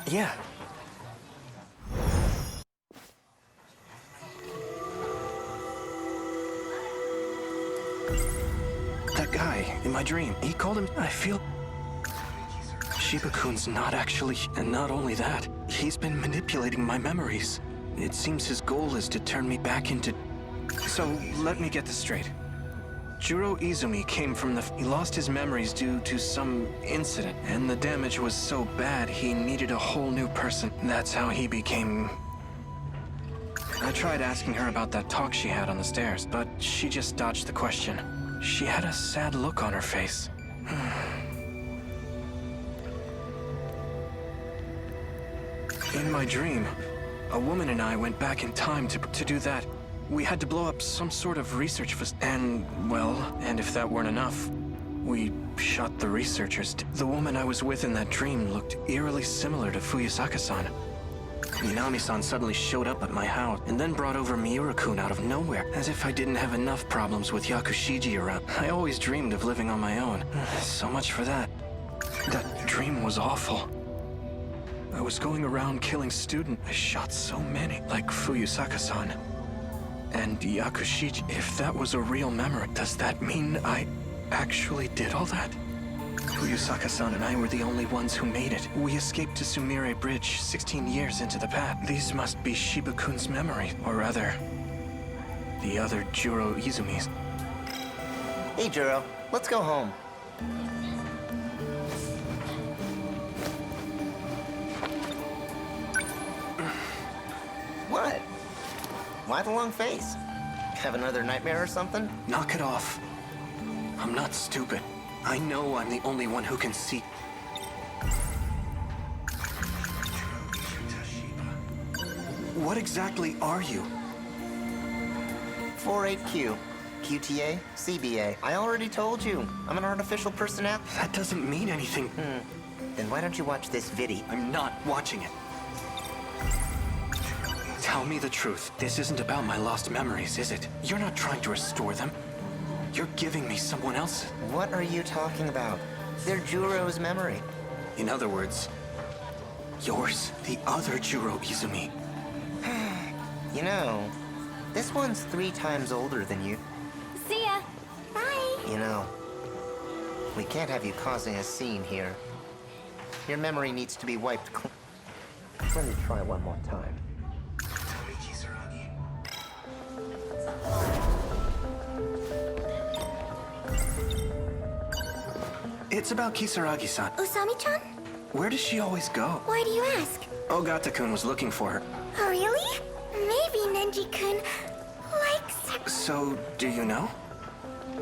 Yeah. That guy in my dream, he called him. I feel. Shiba-kun's not actually. And not only that, he's been manipulating my memories. It seems his goal is to turn me back into. So, let me get this straight. Juro Izumi came from the... He lost his memories due to some incident, and the damage was so bad he needed a whole new person. That's how he became... I tried asking her about that talk she had on the stairs, but she just dodged the question. She had a sad look on her face. In my dream, a woman and I went back in time to do that. We had to blow up some sort of research and if that weren't enough, we shot the researchers. The woman I was with in that dream looked eerily similar to Fuyusaka-san. Minami-san suddenly showed up at my house and then brought over Miura-kun out of nowhere, as if I didn't have enough problems with Yakushiji around. I always dreamed of living on my own. So much for that. That dream was awful. I was going around killing students. I shot so many, like Fuyusaka-san. And Yakushiji, if that was a real memory, does that mean I actually did all that? Fuyusaka-san and I were the only ones who made it. We escaped to Sumire Bridge 16 years into the past. These must be Shiba-kun's memory, or rather, the other Juro Izumi's. Hey, Juro, let's go home. What? Why the long face? Have another nightmare or something? Knock it off. I'm not stupid. I know I'm the only one who can see. What exactly are you? 48Q. QTA, CBA. I already told you. I'm an artificial personality. That doesn't mean anything. Then why don't you watch this video? I'm not watching it. Tell me the truth. This isn't about my lost memories, is it? You're not trying to restore them. You're giving me someone else. What are you talking about? They're Juro's memory. In other words, yours, the other Juro Izumi. You know, this one's 3 times older than you. See ya. Bye. You know, we can't have you causing a scene here. Your memory needs to be wiped clean. Let me try one more time. It's about Kisaragi-san. Usami-chan? Where does she always go? Why do you ask? Ogata-kun was looking for her. Oh, really? Maybe Nenji-kun likes her. So, do you know?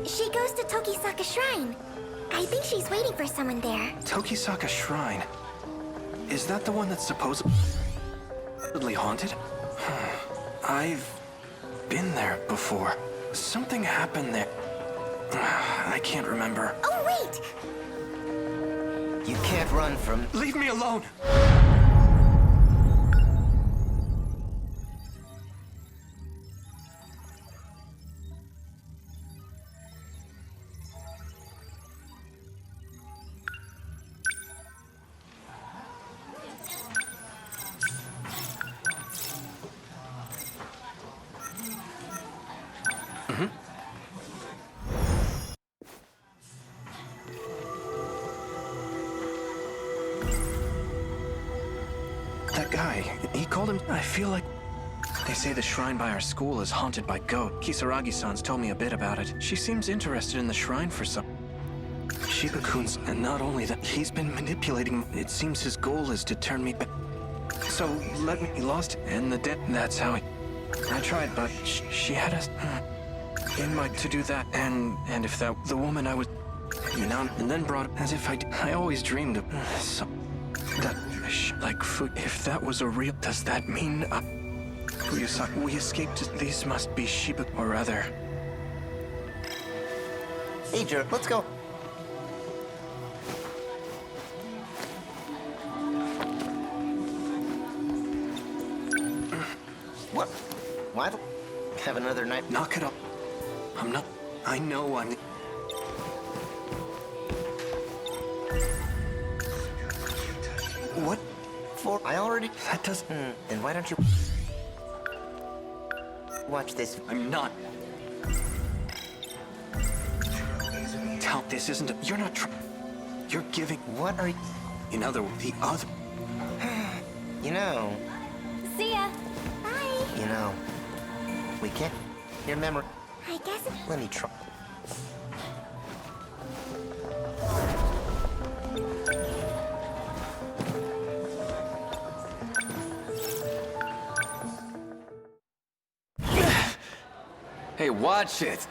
She goes to Tokisaka Shrine. I think she's waiting for someone there. Tokisaka Shrine. Is that the one that's supposedly haunted? I've been there before. Something happened there. I can't remember. Oh, wait! You can't run from... Leave me alone! That guy, he called him... I feel like... They say the shrine by our school is haunted by ghosts. Kisaragi-san's told me a bit about it. She seems interested in the shrine for some... Shiba-kun's... And not only that, he's been manipulating... It seems his goal is to turn me back... So, let me... He lost it, and the debt... That's how he... I tried, but she had us... In my... To do that, and if that... The woman I was... You know, and then brought... As if I always dreamed of... That... Like, if that was a real... Does that mean... We escaped... These must be Shiba... Or rather... Hey, Juro, let's go. What? Why the... Have another night... Knock it up. I'm not... I know I'm... What for? I already... That does... Then why don't you... watch this? I'm not... Tell, this isn't a... You're not You're giving... What are you... In other words, the other... You know... See ya. Bye. You know... We can't... Your memory... I guess it... Let me try... Hey, watch it!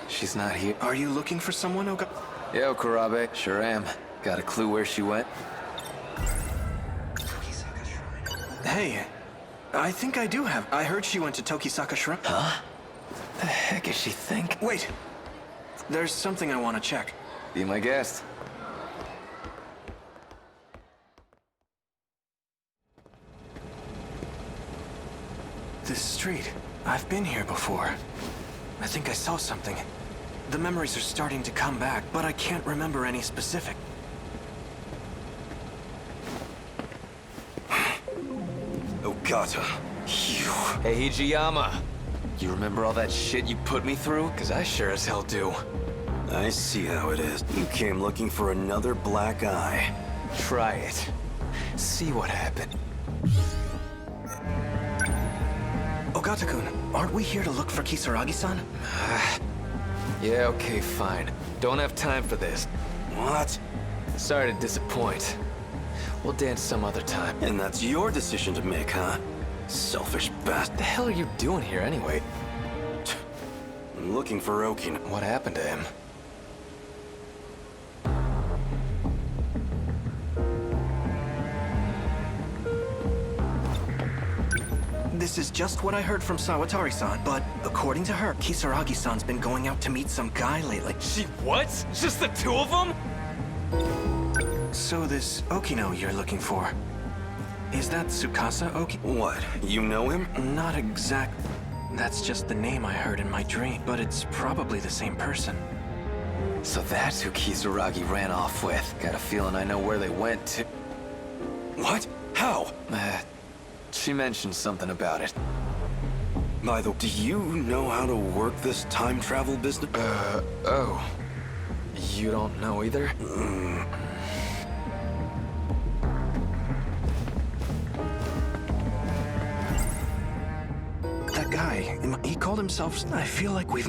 She's not here. Are you looking for someone, Oga? Yo, Kurabe. Sure am. Got a clue where she went? Hey, I think I do have... I heard she went to Tokisaka Shrine. Huh? The heck is she think? Wait! There's something I want to check. Be my guest. This street. I've been here before. I think I saw something. The memories are starting to come back, but I can't remember any specific. Ogata. Hey, Hijiyama. You remember all that shit you put me through? Cause I sure as hell do. I see how it is. You came looking for another black eye. Try it. See what happened. Ogata-kun, aren't we here to look for Kisaragi-san? Yeah, okay, fine. Don't have time for this. What? Sorry to disappoint. We'll dance some other time. And that's your decision to make, huh? Selfish bastard. What the hell are you doing here anyway? I'm looking for Okina. What happened to him? This is just what I heard from Sawatari-san, but according to her, Kisaragi-san's been going out to meet some guy lately. She what? Just the two of them? So this Okino you're looking for, is that Tsukasa Oki? What? You know him? Not exact. That's just the name I heard in my dream, but it's probably the same person. So that's who Kisaragi ran off with. Got a feeling I know where they went to. What? How? She mentioned something about it. By the way, do you know how to work this time travel business? Oh. You don't know either? That guy, he called himself... I feel like we've...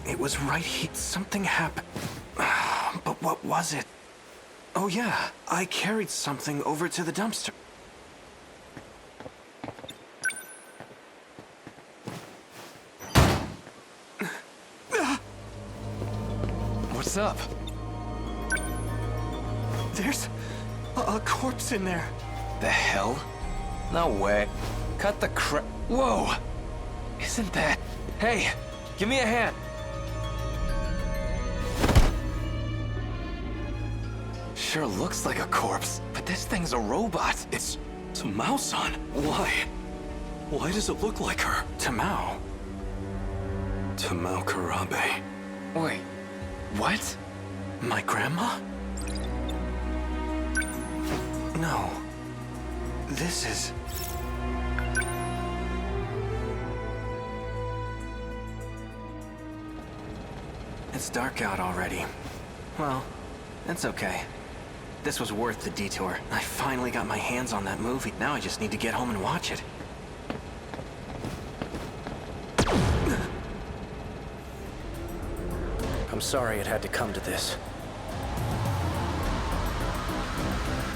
It was right here. Something happened. But what was it? Oh yeah, I carried something over to the dumpster. What's up? There's a corpse in there. The hell? No way. Cut the crap. Whoa! Isn't that... Hey, give me a hand. Sure looks like a corpse, but this thing's a robot. It's a mouse on. Why? Why does it look like her? Tamao. Tamao Kurabe. Wait, what? My grandma? No. This is... It's dark out already. Well, it's okay. This was worth the detour. I finally got my hands on that movie. Now I just need to get home and watch it. I'm sorry it had to come to this.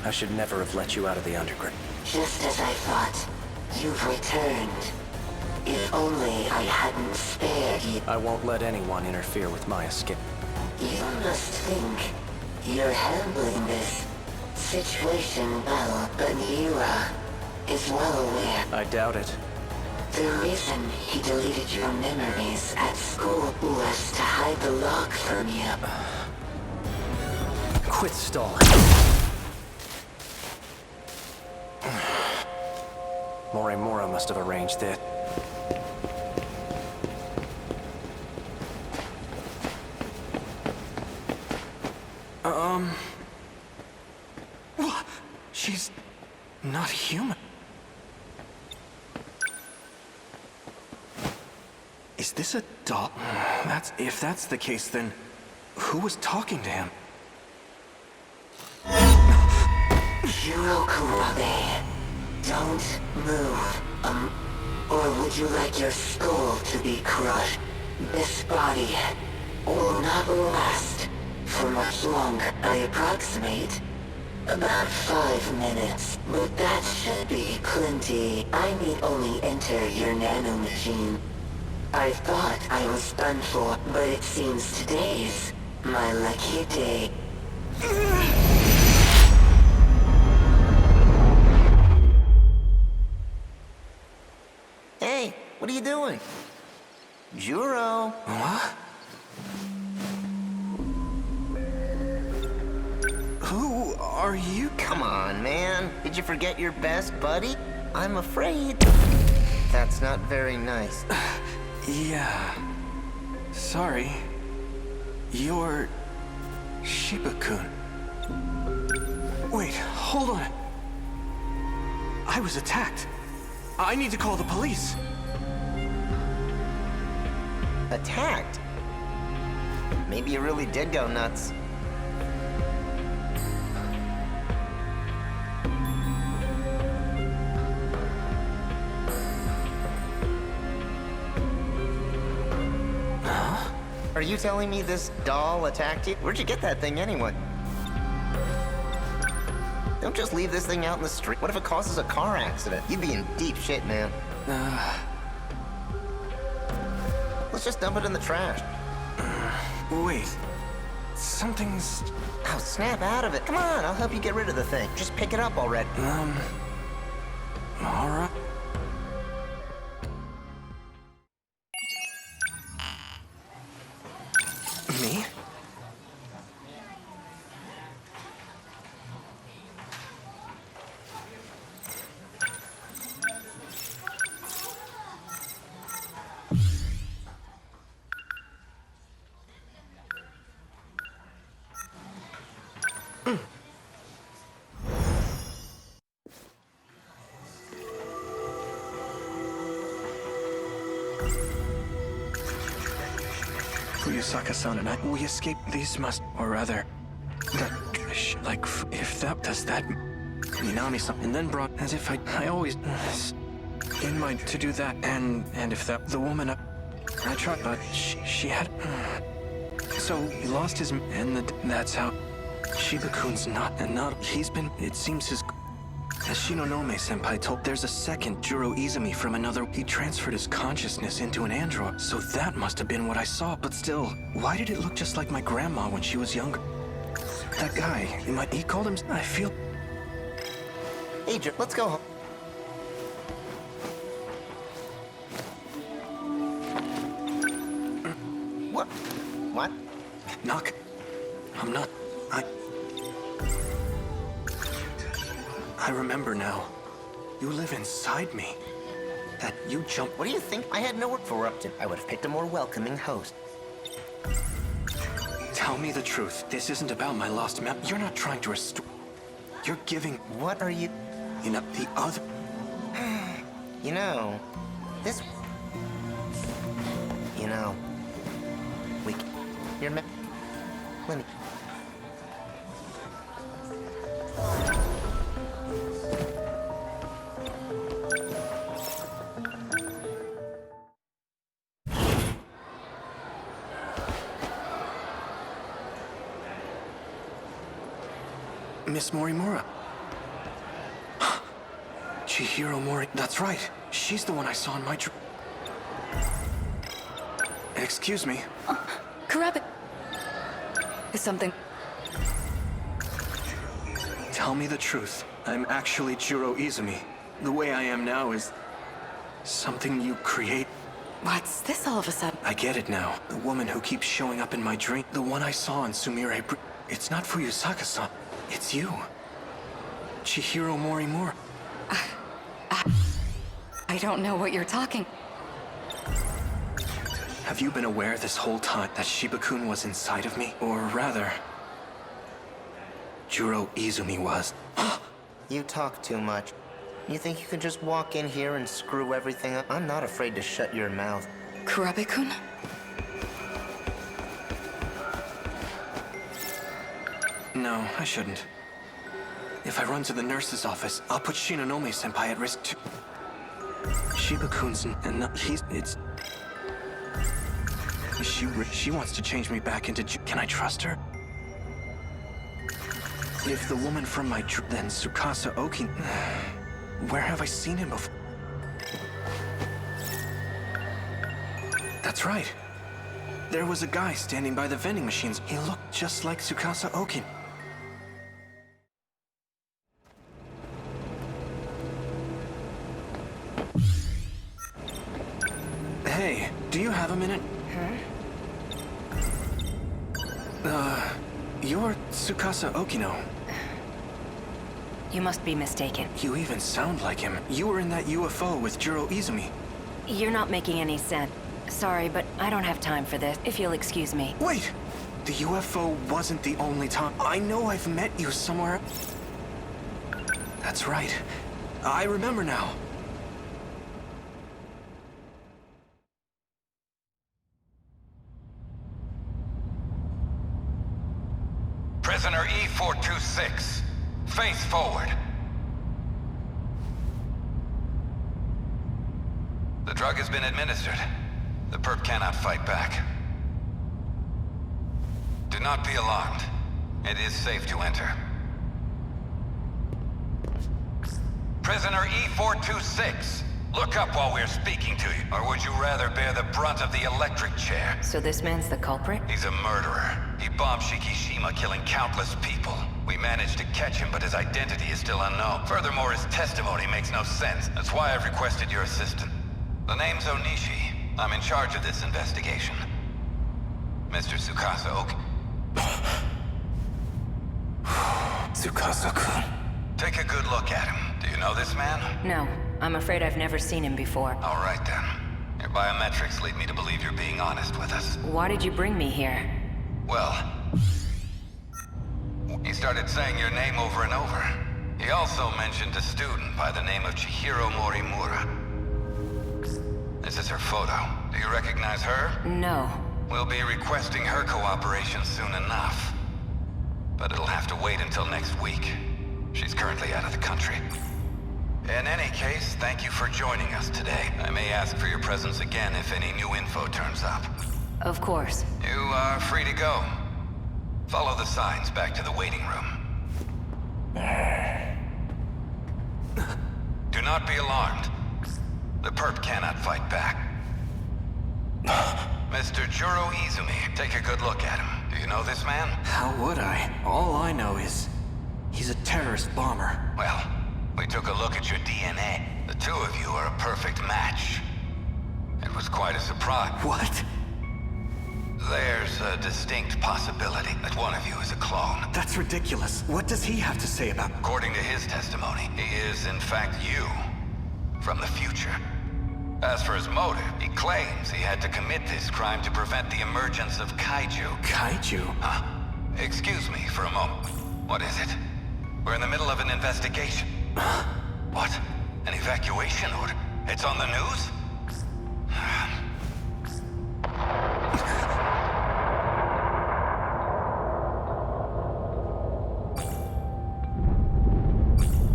I should never have let you out of the underground. Just as I thought, you've returned. If only I hadn't spared you. I won't let anyone interfere with my escape. You must think you're handling this situation well, but Juro is well aware. I doubt it. The reason he deleted your memories at school was to hide the lock from you. Quit stalling. Morimura must have arranged it. What? She's not human. Is this a doll? If that's the case, then who was talking to him? Juro Kurabe, don't move. Or would you like your skull to be crushed? This body will not last for much longer. I approximate about 5 minutes, but that should be plenty. I need only enter your nanomachine. I thought I was done for, but it seems today's my lucky day. Hey, what are you doing? Juro. What? Who are you? Come on, man. Did you forget your best buddy? I'm afraid that's not very nice. Yeah. Sorry. You're... Shiba-kun. Wait, hold on. I was attacked. I need to call the police. Attacked? Maybe you really did go nuts. Huh? Are you telling me this doll attacked you? Where'd you get that thing anyway? Don't just leave this thing out in the street. What if it causes a car accident? You'd be in deep shit, man. Let's just dump it in the trash. Wait. Something's... Oh, snap out of it. Come on, I'll help you get rid of the thing. Just pick it up already. All right. Me? Fuyusaka-san and I, we escaped. These must, or rather, like, if that does that, Minami-san, and then brought, as if I always, in mind to do that, and if that, the woman, I tried, but she had, so he lost his, and that's how, Shiba-kun's not, he's been, it seems his, as Shinonome-senpai told, there's a second Juro Izumi from another. He transferred his consciousness into an android, so that must have been what I saw. But still, why did it look just like my grandma when she was younger? That guy, he called him, I feel... Hey, let's go home. What? What? Knock. I'm not... I remember now. You live inside me. That you jumped... What do you think? I had no work for up to. I would have picked a more welcoming host. Tell me the truth. This isn't about my lost map. You're not trying to restore... You're giving... What are you... You know, the other... You know... This... You know... You're... Let me... Miss Morimura. Chihiro Mori... That's right. She's the one I saw in my dream. Excuse me. Kurabe. Is something... Tell me the truth. I'm actually Juro Izumi. The way I am now is... something you create. What's this all of a sudden? I get it now. The woman who keeps showing up in my dream. The one I saw in Sumire... It's not Fuyusaka-san. It's you. Chihiro Morimura. I don't know what you're talking... Have you been aware this whole time that Shiba-kun was inside of me? Or rather, Juro Izumi was. You talk too much. You think you can just walk in here and screw everything up? I'm not afraid to shut your mouth. Kurabe-kun? No, I shouldn't. If I run to the nurse's office, I'll put Shinonome-senpai at risk too. Shiba-kun's She wants to change me back into Can I trust her? If the woman from my then Tsukasa Oki... Where have I seen him before? That's right. There was a guy standing by the vending machines. He looked just like Tsukasa Oki. Hey, do you have a minute? You're Tsukasa Okino. You must be mistaken. You even sound like him. You were in that UFO with Juro Izumi. You're not making any sense. Sorry, but I don't have time for this, if you'll excuse me. Wait! The UFO wasn't the only time. I know I've met you somewhere. That's right. I remember now. Prisoner E-426, face forward. The drug has been administered. The perp cannot fight back. Do not be alarmed. It is safe to enter. Prisoner E-426, look up while we're speaking to you. Or would you rather bear the brunt of the electric chair? So this man's the culprit? He's a murderer. He bombed Shikishima, killing countless people. We managed to catch him, but his identity is still unknown. Furthermore, his testimony makes no sense. That's why I've requested your assistance. The name's Onishi. I'm in charge of this investigation. Mr. Tsukasa Oki. Tsukasa-kun. Take a good look at him. Do you know this man? No, I'm afraid I've never seen him before. All right then. Your biometrics lead me to believe you're being honest with us. Why did you bring me here? Well, he started saying your name over and over. He also mentioned a student by the name of Chihiro Morimura. This is her photo. Do you recognize her? No. We'll be requesting her cooperation soon enough. But it'll have to wait until next week. She's currently out of the country. In any case, thank you for joining us today. I may ask for your presence again if any new info turns up. Of course. You are free to go. Follow the signs back to the waiting room. Do not be alarmed. The perp cannot fight back. Mr. Juro Izumi, take a good look at him. Do you know this man? How would I? All I know is... he's a terrorist bomber. Well, we took a look at your DNA. The two of you are a perfect match. It was quite a surprise. What? There's a distinct possibility that one of you is a clone. That's ridiculous. What does he have to say about... According to his testimony, he is in fact you, from the future. As for his motive, he claims he had to commit this crime to prevent the emergence of kaiju. Kaiju? Huh? Excuse me for a moment. What is it? We're in the middle of an investigation. What? An evacuation order? It's on the news?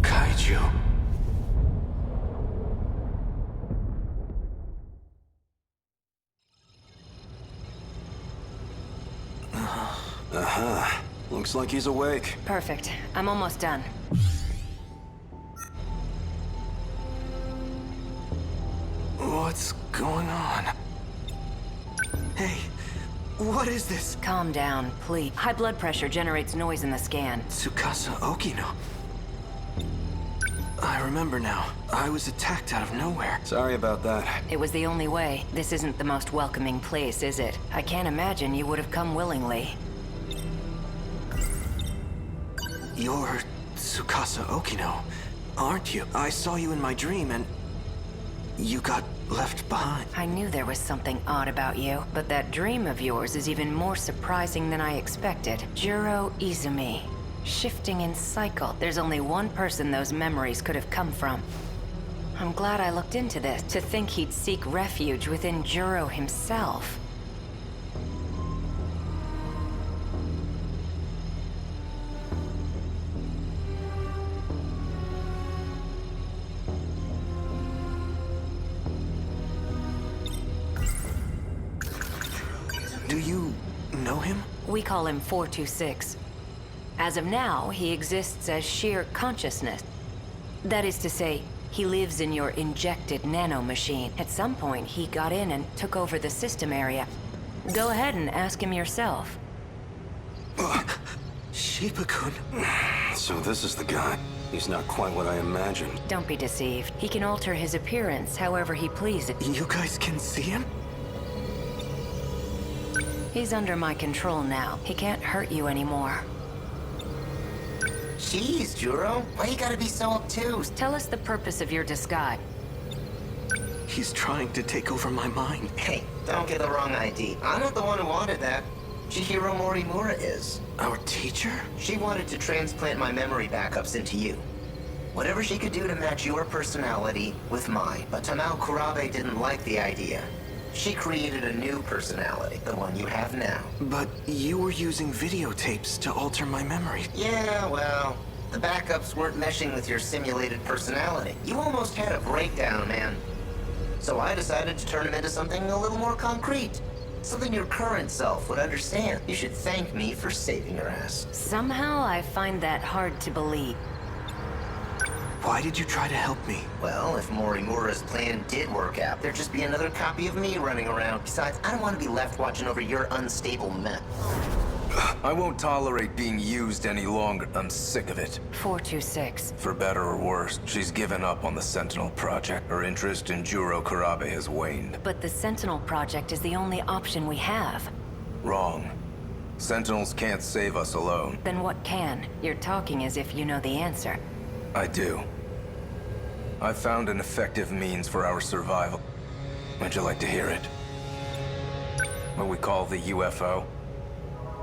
Kaiju. Looks like he's awake. Perfect. I'm almost done. What's going on? Hey, what is this? Calm down, please. High blood pressure generates noise in the scan. Tsukasa Okino. I remember now. I was attacked out of nowhere. Sorry about that. It was the only way. This isn't the most welcoming place, is it? I can't imagine you would have come willingly. You're Tsukasa Okino, aren't you? I saw you in my dream and... you got left behind. I knew there was something odd about you, but that dream of yours is even more surprising than I expected. Juro Izumi. Shifting in cycle. There's only one person those memories could have come from. I'm glad I looked into this. To think he'd seek refuge within Juro himself. Do you know him? We call him 426. As of now, he exists as sheer consciousness. That is to say, he lives in your injected nanomachine. At some point, he got in and took over the system area. Go ahead and ask him yourself. Shiba-kun. So this is the guy. He's not quite what I imagined. Don't be deceived. He can alter his appearance however he pleases. You guys can see him? He's under my control now. He can't hurt you anymore. Jeez, Juro. Why you gotta be so obtuse? Tell us the purpose of your disguise. He's trying to take over my mind. Hey, don't get the wrong ID. I'm not the one who wanted that. Chihiro Morimura is. Our teacher? She wanted to transplant my memory backups into you. Whatever she could do to match your personality with mine. But Tamao Kurabe didn't like the idea. She created a new personality, the one you have now. But you were using videotapes to alter my memory. Yeah, well, the backups weren't meshing with your simulated personality. You almost had a breakdown, man. So I decided to turn him into something a little more concrete. Something your current self would understand. You should thank me for saving your ass. Somehow I find that hard to believe. Why did you try to help me? Well, if Morimura's plan did work out, there'd just be another copy of me running around. Besides, I don't want to be left watching over your unstable mess. I won't tolerate being used any longer. I'm sick of it. 426. For better or worse, she's given up on the Sentinel project. Her interest in Juro Kurabe has waned. But the Sentinel project is the only option we have. Wrong. Sentinels can't save us alone. Then what can? You're talking as if you know the answer. I do. I found an effective means for our survival. Would you like to hear it? What we call the UFO?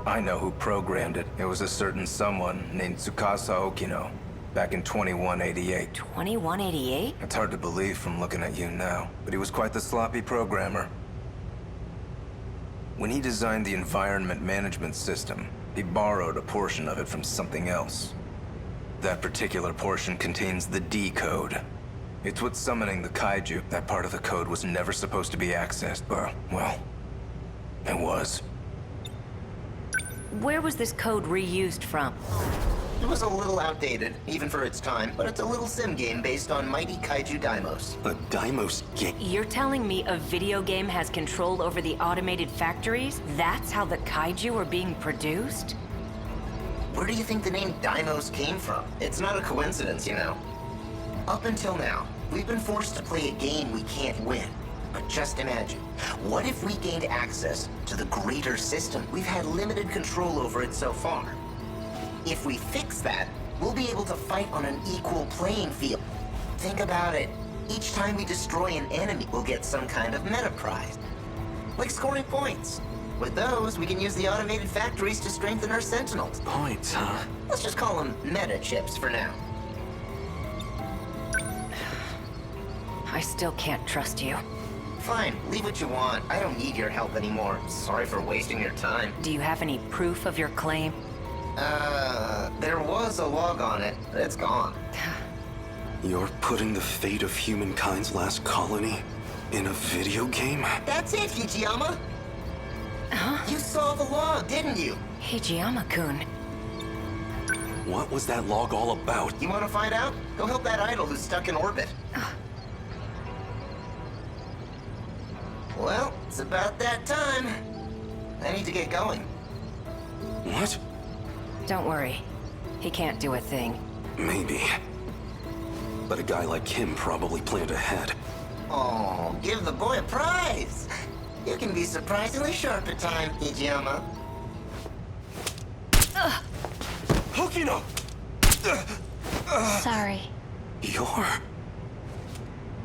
I know who programmed it. It was a certain someone named Tsukasa Okino, back in 2188. 2188? It's hard to believe from looking at you now, but he was quite the sloppy programmer. When he designed the environment management system, he borrowed a portion of it from something else. That particular portion contains the D code. It's what's summoning the kaiju. That part of the code was never supposed to be accessed, but, well, it was. Where was this code reused from? It was a little outdated, even for its time, but it's a little sim game based on mighty kaiju daimos. A Daimos game? You're telling me a video game has control over the automated factories? That's how the kaiju are being produced? Where do you think the name Daimos came from? It's not a coincidence, you know. Up until now, we've been forced to play a game we can't win. But just imagine, what if we gained access to the greater system? We've had limited control over it so far. If we fix that, we'll be able to fight on an equal playing field. Think about it. Each time we destroy an enemy, we'll get some kind of meta prize. Like scoring points. With those, we can use the automated factories to strengthen our Sentinels. Points, huh? Let's just call them meta chips for now. I still can't trust you. Fine, leave what you want. I don't need your help anymore. Sorry for wasting your time. Do you have any proof of your claim? There was a log on it, but it's gone. You're putting the fate of humankind's last colony in a video game? That's it, Hijiyama! Huh? You saw the log, didn't you? Hijiyama-kun. What was that log all about? You want to find out? Go help that idol who's stuck in orbit. Well, it's about that time. I need to get going. What? Don't worry. He can't do a thing. Maybe. But a guy like him probably planned ahead. Oh, give the boy a prize! You can be surprisingly sharp at times, Hijiyama. Okino! Sorry. You're...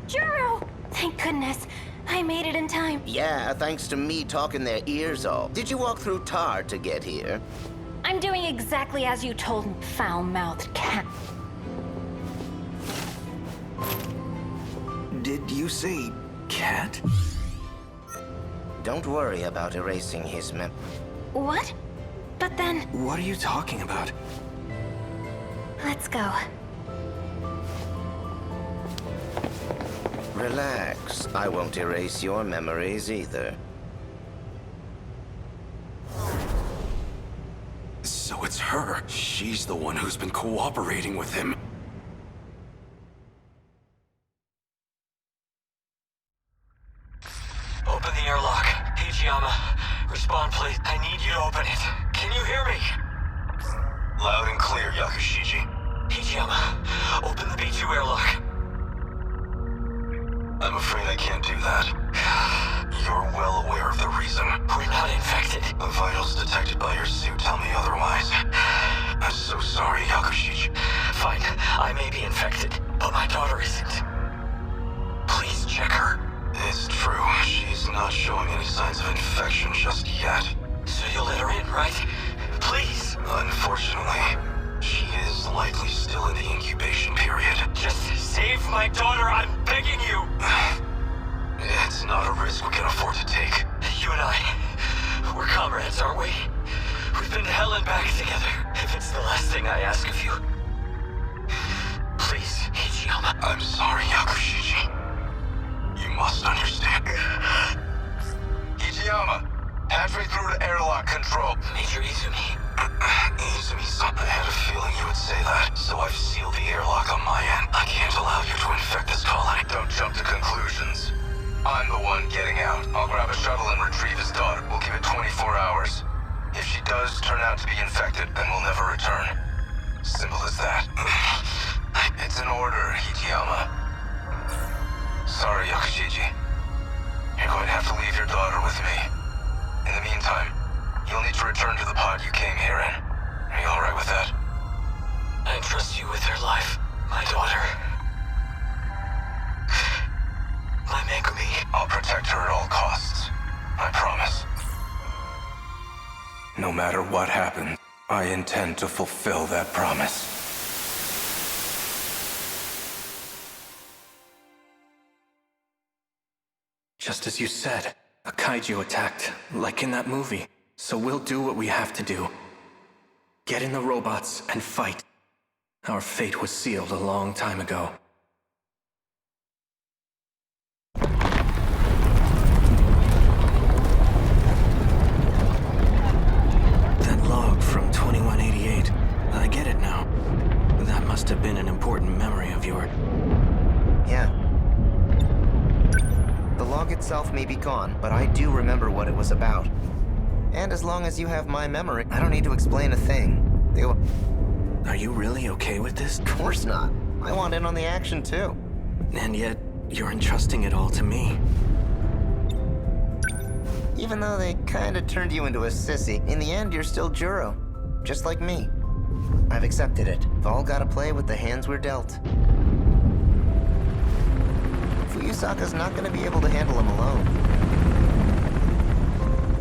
Juro! Thank goodness. I made it in time. Yeah, thanks to me talking their ears off. Did you walk through tar to get here? I'm doing exactly as you told me, foul-mouthed cat. Did you say cat? Don't worry about erasing his mem. What? But then... What are you talking about? Let's go. Relax. I won't erase your memories either. So it's her. She's the one who's been cooperating with him. Open the airlock. Hijiyama, respond please. I need you to open it. Can you hear me? Loud and clear, Yakushiji. Hijiyama, open the B2 airlock. I'm afraid I can't do that. You're well aware of the reason. We're not infected. The vitals detected by your suit tell me otherwise. I'm so sorry, Yakushiji. Fine, I may be infected, but my daughter isn't. Please check her. It's true. She's not showing any signs of infection just yet. So you'll let her in, right? Please. Unfortunately, she is likely still in the incubation period. Just save my daughter, I'm begging you! It's not a risk we can afford to take. You and I, we're comrades, aren't we? We've been to hell and back together. If it's the last thing I ask of you. Please, Hijiyama. I'm sorry, Yakushiji. You must understand. Hijiyama, halfway through to airlock control. Major Izumi. Izumi-san, I had a feeling you would say that, so I've sealed the airlock on my end. I can't allow you to infect this colony. Don't jump to conclusions. I'm the one getting out. I'll grab a shuttle and retrieve his daughter. We'll give it 24 hours. If she does turn out to be infected, then we'll never return. Simple as that. It's an order, Hijiyama. Sorry, Yakushiji. You're going to have to leave your daughter with me. In the meantime, you'll need to return to the pod you came here in. Are you alright with that? I entrust you with her life, my daughter. My Megumi. I'll protect her at all costs. I promise. No matter what happens, I intend to fulfill that promise. Just as you said, a kaiju attacked, like in that movie. So we'll do what we have to do. Get in the robots and fight. Our fate was sealed a long time ago. That log from 2188. I get it now. That must have been an important memory of yours. Yeah. The log itself may be gone, but I do remember what it was about. And as long as you have my memory, I don't need to explain a thing. Are you really okay with this? Of course not. I want in on the action too. And yet, you're entrusting it all to me. Even though they kinda turned you into a sissy, in the end you're still Juro. Just like me. I've accepted it. We've all gotta play with the hands we're dealt. Fuyusaka's not gonna be able to handle him alone.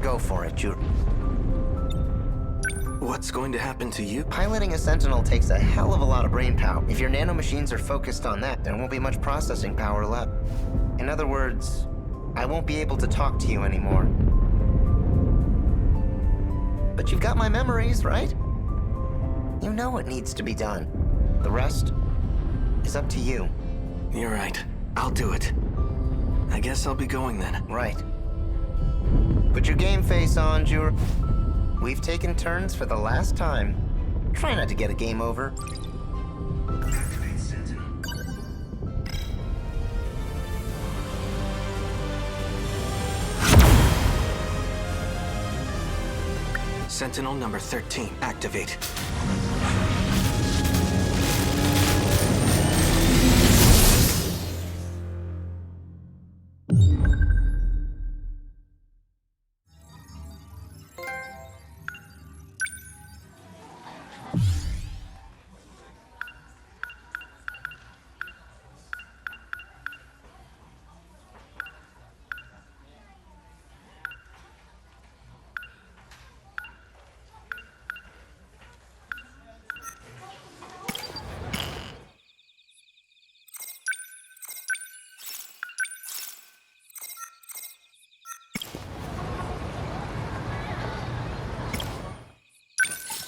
Go for it, Juro. What's going to happen to you? Piloting a Sentinel takes a hell of a lot of brain power. If your nanomachines are focused on that, there won't be much processing power left. In other words, I won't be able to talk to you anymore. But you've got my memories, right? You know what needs to be done. The rest is up to you. You're right. I'll do it. I guess I'll be going then. Right. Put your game face on, Juro. We've taken turns for the last time. Try not to get a game over. Activate Sentinel. Sentinel number 13, activate.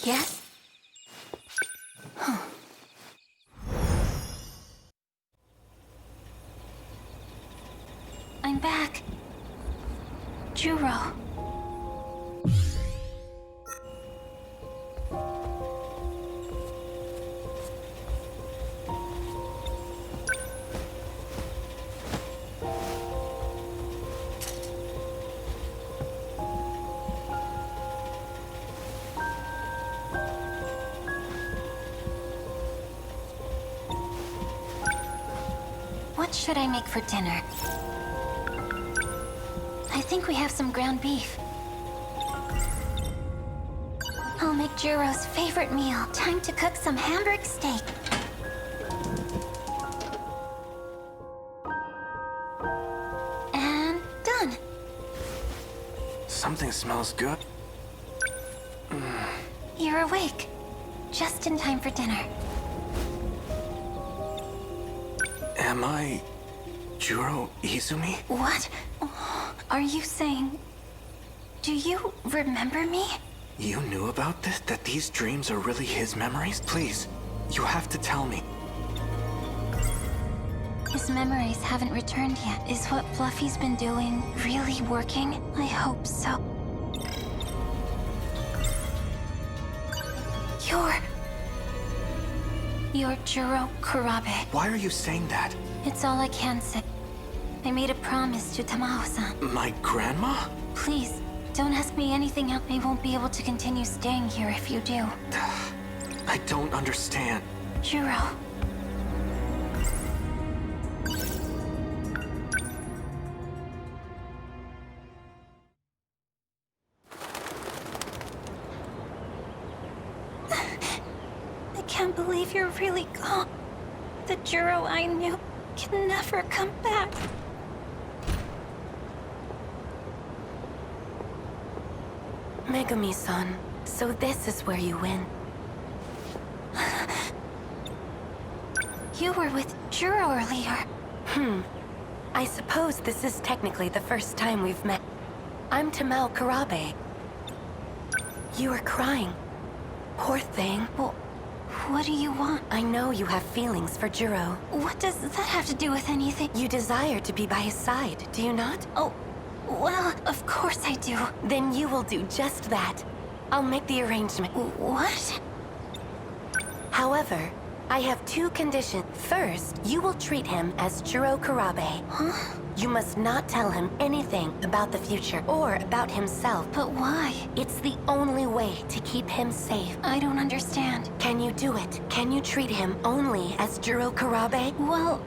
Yes? I'm back. Juro. What should I make for dinner? I think we have some ground beef. I'll make Juro's favorite meal. Time to cook some hamburg steak. And done. Something smells good. You're awake. Just in time for dinner. Am I Juro Izumi? What? Are you saying... Do you remember me? You knew about this? That these dreams are really his memories? Please, you have to tell me. His memories haven't returned yet. Is what Fluffy's been doing really working? I hope so. You're Juro Kurabe. Why are you saying that? It's all I can say. I made a promise to Tamao-san. My grandma? Please, don't ask me anything else. I won't be able to continue staying here if you do. I don't understand. Juro. I can't believe you're really gone. The Juro I knew can never come back. Megumi-san, so this is where you win. You were with Juro earlier. I suppose this is technically the first time we've met. I'm Tamao Kurabe. You are crying. Poor thing. Well, what do you want? I know you have feelings for Juro. What does that have to do with anything? You desire to be by his side, do you not? Oh, well, of course I do. Then you will do just that. I'll make the arrangement. What? However, I have two conditions. First, you will treat him as Juro Kurabe. Huh? You must not tell him anything about the future or about himself. But why? It's the only way to keep him safe. I don't understand. Can you do it? Can you treat him only as Juro Kurabe? Well,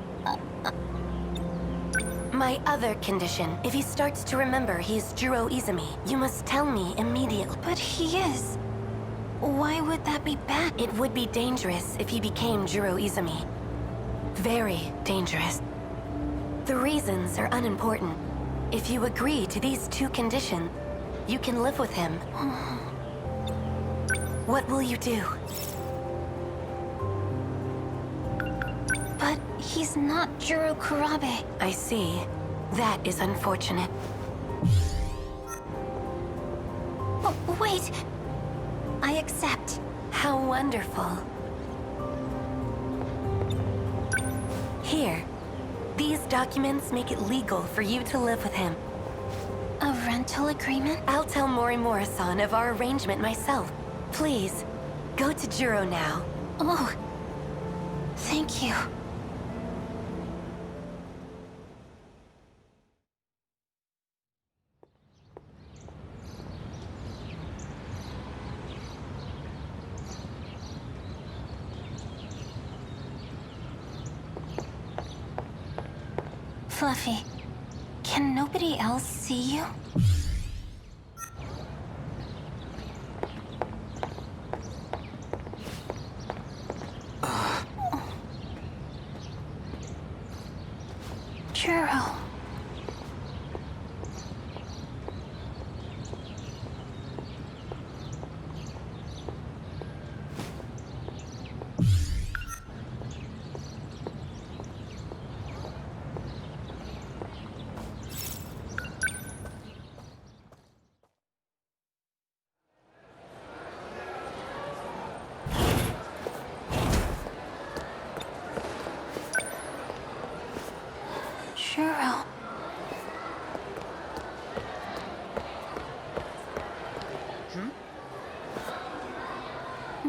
My other condition, if he starts to remember he's Juro Izumi, you must tell me immediately. but he is. Why would that be bad? It would be dangerous if he became Juro Izumi. Very dangerous. The reasons are unimportant. If you agree to these two conditions, you can live with him. What will you do? But he's not Juro Kurabe. I see. That is unfortunate. Oh, wait. I accept. How wonderful. Here. These documents make it legal for you to live with him. A rental agreement? I'll tell Morimura-san of our arrangement myself. Please, go to Juro now. Oh, thank you. Fluffy, can nobody else see you? Juro.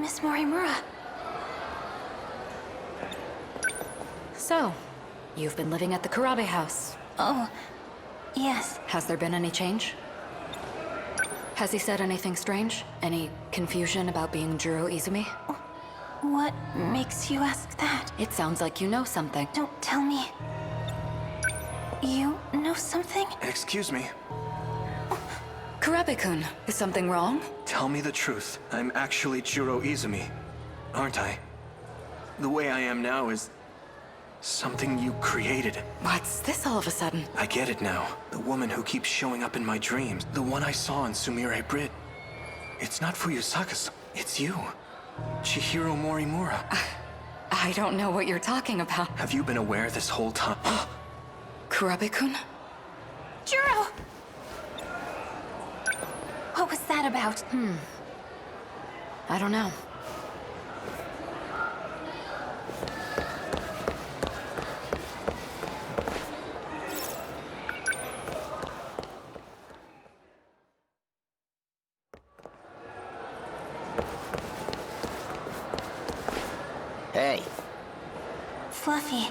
Miss Morimura. So, you've been living at the Kurabe house. Oh, yes. Has there been any change? Has he said anything strange? Any confusion about being Juro Izumi? What makes you ask that? It sounds like you know something. Don't tell me. You know something? Excuse me. Kurabe-kun, is something wrong? Tell me the truth. I'm actually Juro Izumi, aren't I? The way I am now is something you created. What's this all of a sudden? I get it now. The woman who keeps showing up in my dreams. The one I saw in Sumire Bridge. It's not Fuyusaka, it's you. Chihiro Morimura. I don't know what you're talking about. Have you been aware this whole time? Kurabe-kun? Juro! What was that about? I don't know. Hey, Fluffy,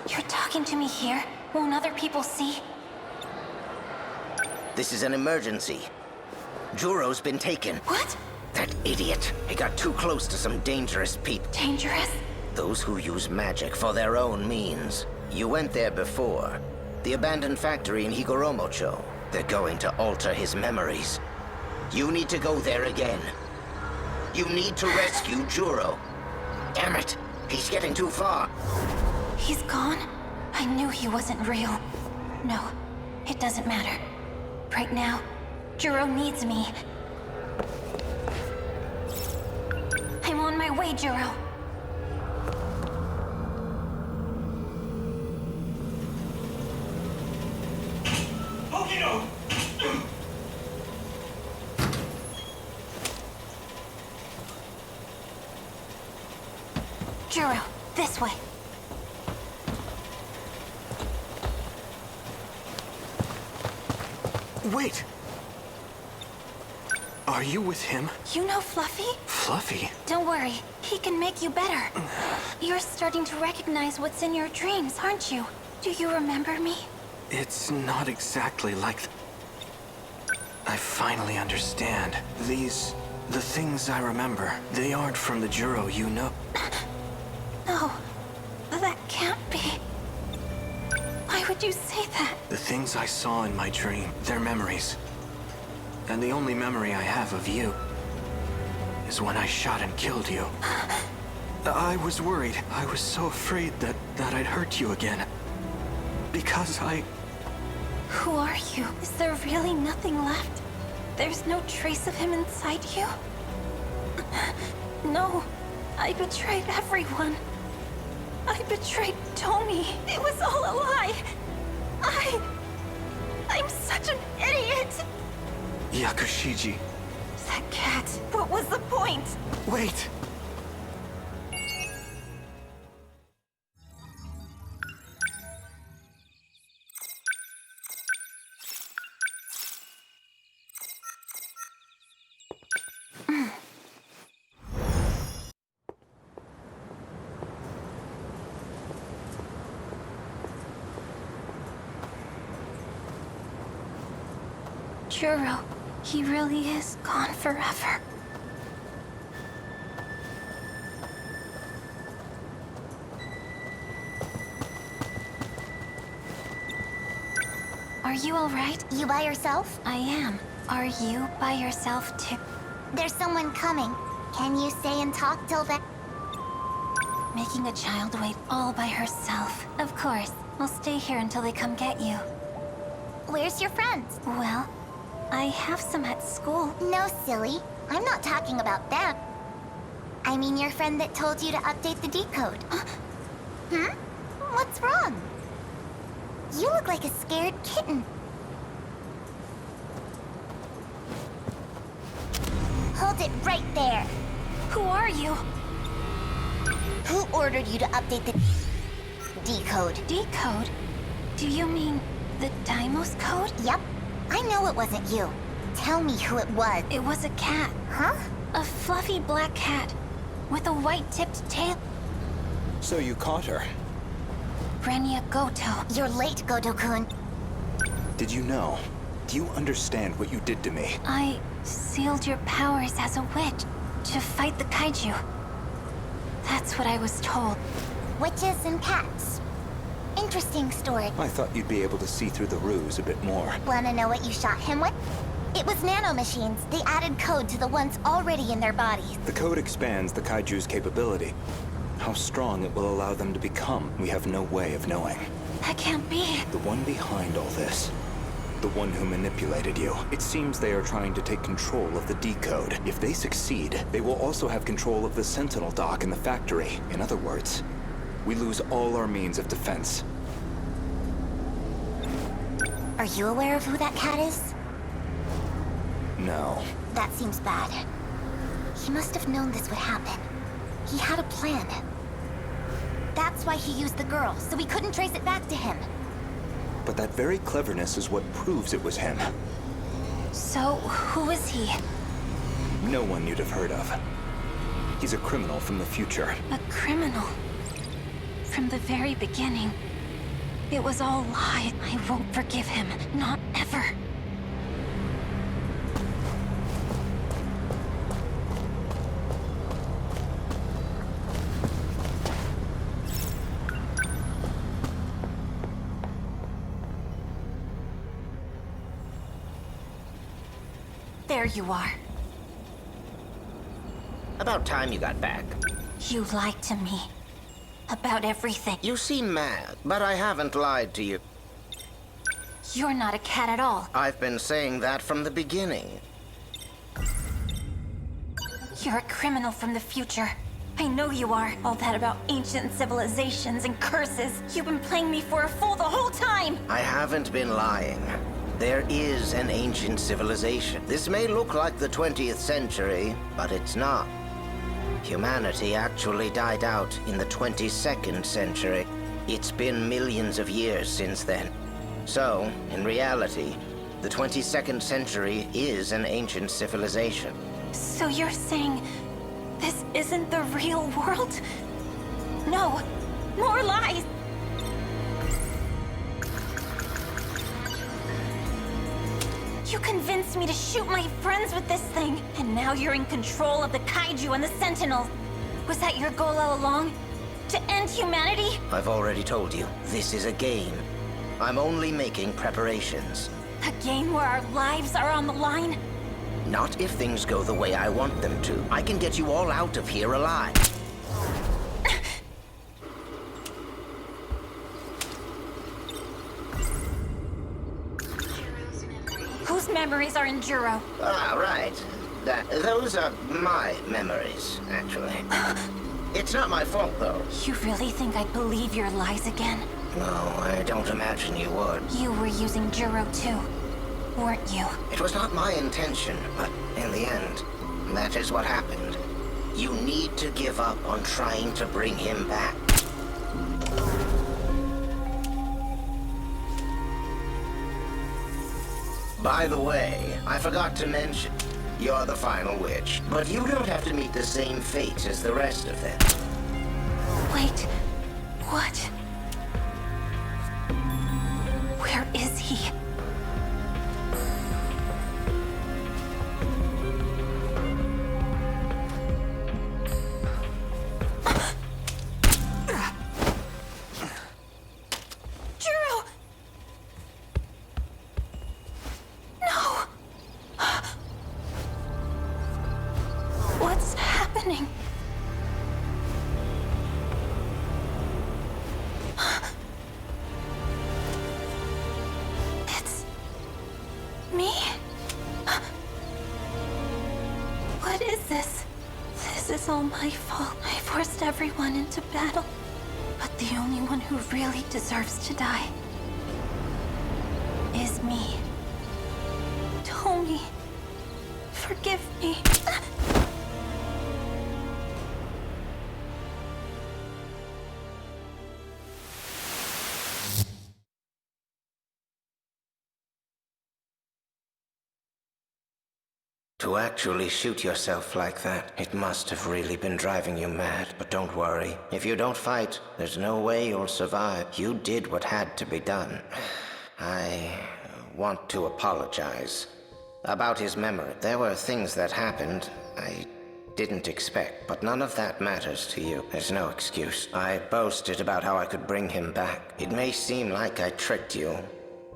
you're talking to me here? Won't other people see? this is an emergency. Juro's been taken. What? That idiot. He got too close to some dangerous people. Dangerous? Those who use magic for their own means. You went there before. The abandoned factory in Higoromocho. They're going to alter his memories. You need to go there again. You need to rescue Juro. Damn it! He's getting too far. He's gone? I knew he wasn't real. No, it doesn't matter. Right now, Juro needs me. I'm on my way, Juro. Juro, this way. Wait! Are you with him? You know Fluffy? Fluffy? Don't worry, he can make you better. You're starting to recognize what's in your dreams, aren't you? Do you remember me? It's not exactly like I finally understand. The things I remember, they aren't from the Juro you know. No, that can't be. Why would you say that? The things I saw in my dream, they're memories. And the only memory I have of you is when I shot and killed you. I was worried. I was so afraid that I'd hurt you again. Because Who are you? Is there really nothing left? There's no trace of him inside you? No, I betrayed everyone. I betrayed Tomi. It was all a lie. I'm such an idiot. Yakushiji. That cat. What was the point? Wait! Juro, he really is gone forever. Are you all right? You by yourself? I am. Are you by yourself too? There's someone coming. Can you stay and talk till then? Making a child wait all by herself. Of course. I'll stay here until they come get you. Where's your friends? Well, I have some at school. No, silly. I'm not talking about them. I mean your friend that told you to update the decode. What's wrong? You look like a scared kitten. Hold it right there. Who are you? Who ordered you to update the decode? Decode? Do you mean the Daimos code? Yep. I know it wasn't you. Tell me who it was. It was a cat. Huh? A fluffy black cat with a white-tipped tail. So you caught her. Renia Goto. You're late, Goto-kun. Did you know? Do you understand what you did to me? I sealed your powers as a witch to fight the kaiju. That's what I was told. Witches and cats. Interesting story. I thought you'd be able to see through the ruse a bit more. Wanna know what you shot him with? It was nanomachines. They added code to the ones already in their bodies. The code expands the kaiju's capability. How strong it will allow them to become, we have no way of knowing. That can't be. The one behind all this. The one who manipulated you. It seems they are trying to take control of the decode. If they succeed, they will also have control of the Sentinel dock in the factory. In other words, we lose all our means of defense. Are you aware of who that cat is? No. That seems bad. He must have known this would happen. He had a plan. That's why he used the girl, so we couldn't trace it back to him. But that very cleverness is what proves it was him. So, who is he? No one you'd have heard of. He's a criminal from the future. A criminal. From the very beginning. It was all lies. I won't forgive him. Not ever. There you are. About time you got back. You lied to me. About everything. You seem mad, but I haven't lied to you. You're not a cat at all. I've been saying that from the beginning. You're a criminal from the future. I know you are. All that about ancient civilizations and curses. You've been playing me for a fool the whole time! I haven't been lying. There is an ancient civilization. This may look like the 20th century, but it's not. Humanity actually died out in the 22nd century. It's been millions of years since then. So, in reality, the 22nd century is an ancient civilization. So you're saying this isn't the real world? No, more lies! You convinced me to shoot my friends with this thing, and now you're in control of the kaiju and the Sentinels. Was that your goal all along? To end humanity? I've already told you, this is a game. I'm only making preparations. A game where our lives are on the line? Not if things go the way I want them to. I can get you all out of here alive. Whose memories are in Juro? Ah, right. Those are my memories, actually. It's not my fault, though. You really think I'd believe your lies again? No, I don't imagine you would. You were using Juro too, weren't you? It was not my intention, but in the end, that is what happened. You need to give up on trying to bring him back. By the way, I forgot to mention, you're the final witch, but you don't have to meet the same fate as the rest of them. Wait, what? Where is he? Juro! No! What's happening? It's me? What is this? This is all my fault. I forced everyone into battle. But the only one who really deserves to die is me. Tomi, forgive me. To actually shoot yourself like that, it must have really been driving you mad. But don't worry. If you don't fight, there's no way you'll survive. You did what had to be done. I want to apologize. About his memory, there were things that happened I didn't expect, but none of that matters to you. There's no excuse. I boasted about how I could bring him back. It may seem like I tricked you,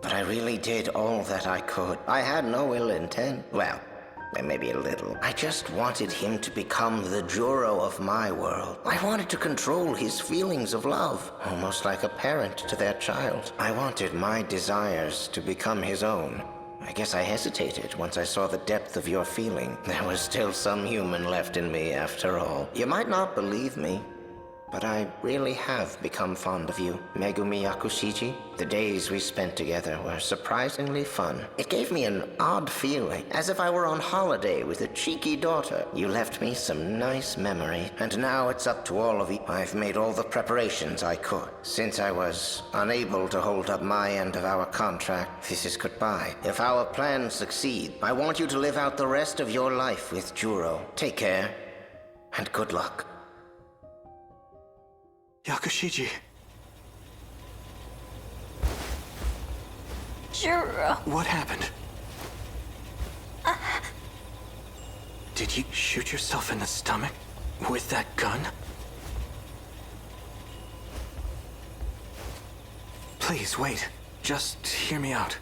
but I really did all that I could. I had no ill intent. Well, maybe a little. I just wanted him to become the Juro of my world. I wanted to control his feelings of love, almost like a parent to their child. I wanted my desires to become his own. I guess I hesitated once I saw the depth of your feeling. There was still some human left in me after all. You might not believe me, but I really have become fond of you, Megumi Yakushiji. The days we spent together were surprisingly fun. It gave me an odd feeling, as if I were on holiday with a cheeky daughter. You left me some nice memory, and now it's up to all of you. I've made all the preparations I could. Since I was unable to hold up my end of our contract, this is goodbye. If our plans succeed, I want you to live out the rest of your life with Juro. Take care, and good luck. Yakushiji. Juro. What happened? Did you shoot yourself in the stomach with that gun? Please, wait. Just hear me out.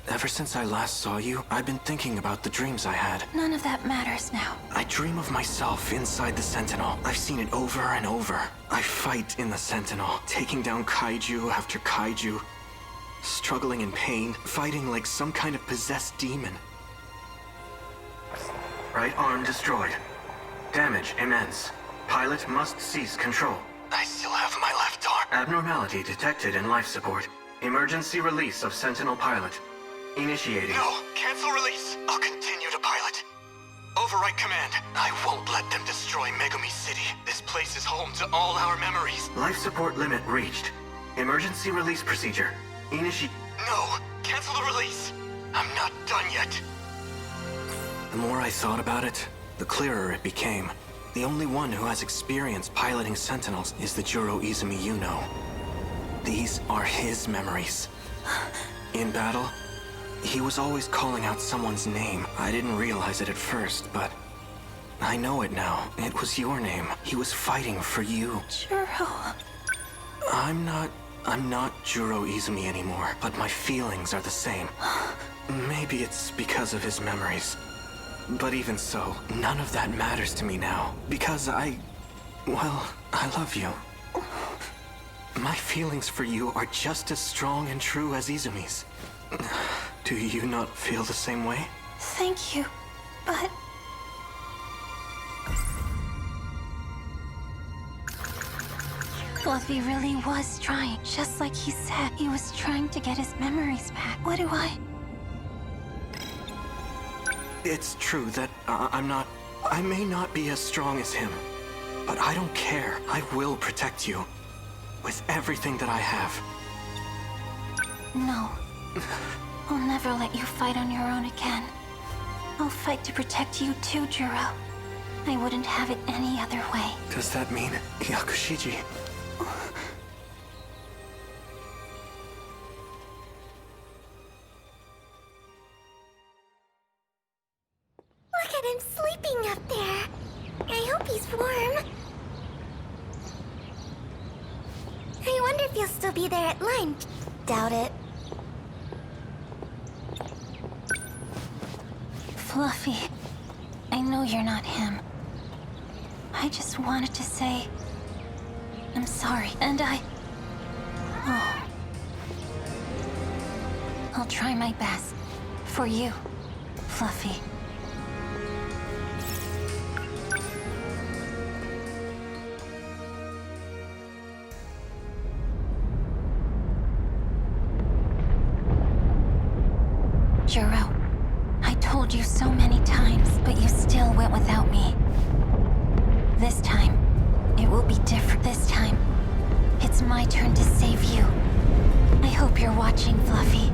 Ever since I last saw you, I've been thinking about the dreams I had. None of that matters now. I dream of myself inside the Sentinel. I've seen it over and over. I fight in the Sentinel, taking down kaiju after kaiju, struggling in pain, fighting like some kind of possessed demon. Right arm destroyed. Damage immense. Pilot must cease control. I still have my left arm. Abnormality detected in life support. Emergency release of Sentinel pilot. Initiating. No! Cancel release! I'll continue to pilot. Overwrite command. I won't let them destroy Megumi City. This place is home to all our memories. Life support limit reached. Emergency release procedure. Initiate. No! Cancel the release! I'm not done yet. The more I thought about it, the clearer it became. The only one who has experience piloting Sentinels is the Juro Izumi you know. These are his memories. In battle, he was always calling out someone's name. I didn't realize it at first, but I know it now. It was your name. He was fighting for you. Juro. I'm not Juro Izumi anymore, but my feelings are the same. Maybe it's because of his memories. But even so, none of that matters to me now. Because I love you. My feelings for you are just as strong and true as Izumi's. Do you not feel the same way? Thank you, but... Fluffy really was trying, just like he said. He was trying to get his memories back. What do I... It's true that I may not be as strong as him, but I don't care. I will protect you with everything that I have. No. I'll never let you fight on your own again. I'll fight to protect you too, Juro. I wouldn't have it any other way. Does that mean Yakushiji? Look at him sleeping up there. I hope he's warm. I wonder if he'll still be there at lunch. Doubt it. Fluffy, I know you're not him. I just wanted to say... I'm sorry, and Oh. I'll try my best. For you, Fluffy. Juro, I told you so many times, but you still went without me. This time, it will be different. This time, it's my turn to save you. I hope you're watching, Fluffy.